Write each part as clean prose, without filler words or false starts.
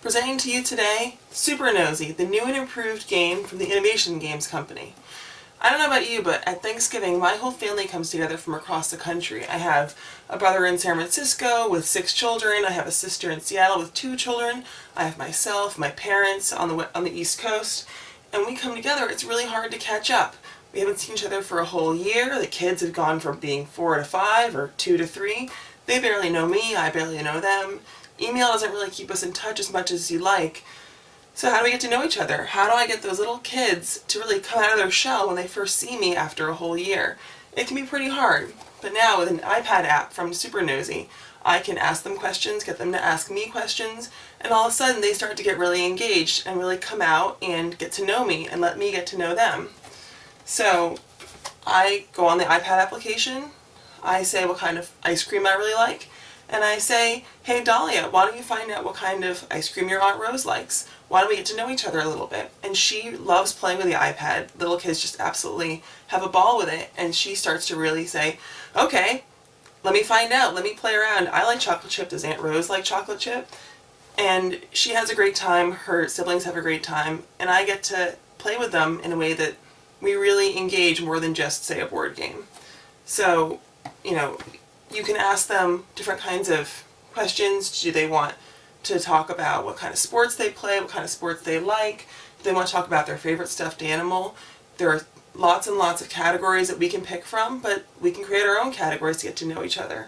Presenting to you today, Super Knowsy, the new and improved game from the Innovation Games Company. I don't know about you, but at Thanksgiving, my whole family comes together from across the country. I have a brother in San Francisco with 6 children. I have a sister in Seattle with 2 children. I have myself, my parents on the East Coast, and we come together. It's really hard to catch up. We haven't seen each other for a whole year. The kids have gone from being 4 to 5 or 2 to 3. They barely know me. I barely know them. Email doesn't really keep us in touch as much as you like. So how do we get to know each other? How do I get those little kids to really come out of their shell when they first see me after a whole year? It can be pretty hard, but now with an iPad app from Super Knowsy, I can ask them questions, get them to ask me questions, and all of a sudden they start to get really engaged and really come out and get to know me and let me get to know them. So I go on the iPad application, I say what kind of ice cream I really like, and I say, hey Dahlia, why don't you find out what kind of ice cream your Aunt Rose likes? Why don't we get to know each other a little bit? And she loves playing with the iPad. Little kids just absolutely have a ball with it, and she starts to really say, okay, let me find out, let me play around. I like chocolate chip, does Aunt Rose like chocolate chip? And she has a great time, her siblings have a great time, and I get to play with them in a way that we really engage more than just, say, a board game. So, you can ask them different kinds of questions. Do they want to talk about what kind of sports they play, what kind of sports they like? Do they want to talk about their favorite stuffed animal? There are lots and lots of categories that we can pick from, but we can create our own categories to get to know each other.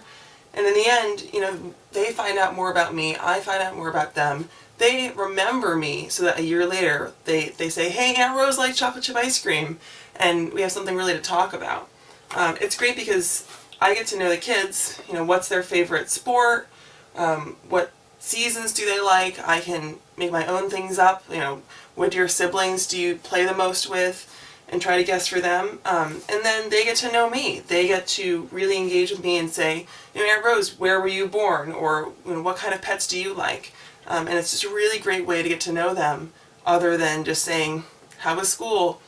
And in the end, they find out more about me, I find out more about them. They remember me so that a year later they say, hey, Aunt Rose likes chocolate chip ice cream, and we have something really to talk about. It's great because I get to know the kids, what's their favorite sport, what seasons do they like. I can make my own things up, what your siblings do you play the most with, and try to guess for them. And then they get to know me. They get to really engage with me and say, Aunt Rose, where were you born? Or what kind of pets do you like? And it's just a really great way to get to know them, other than just saying, how was school?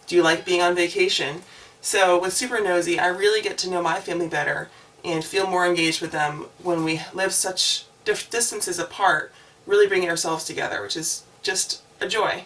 Do you like being on vacation? So with Super Knowsy, I really get to know my family better and feel more engaged with them when we live such distances apart, really bringing ourselves together, which is just a joy.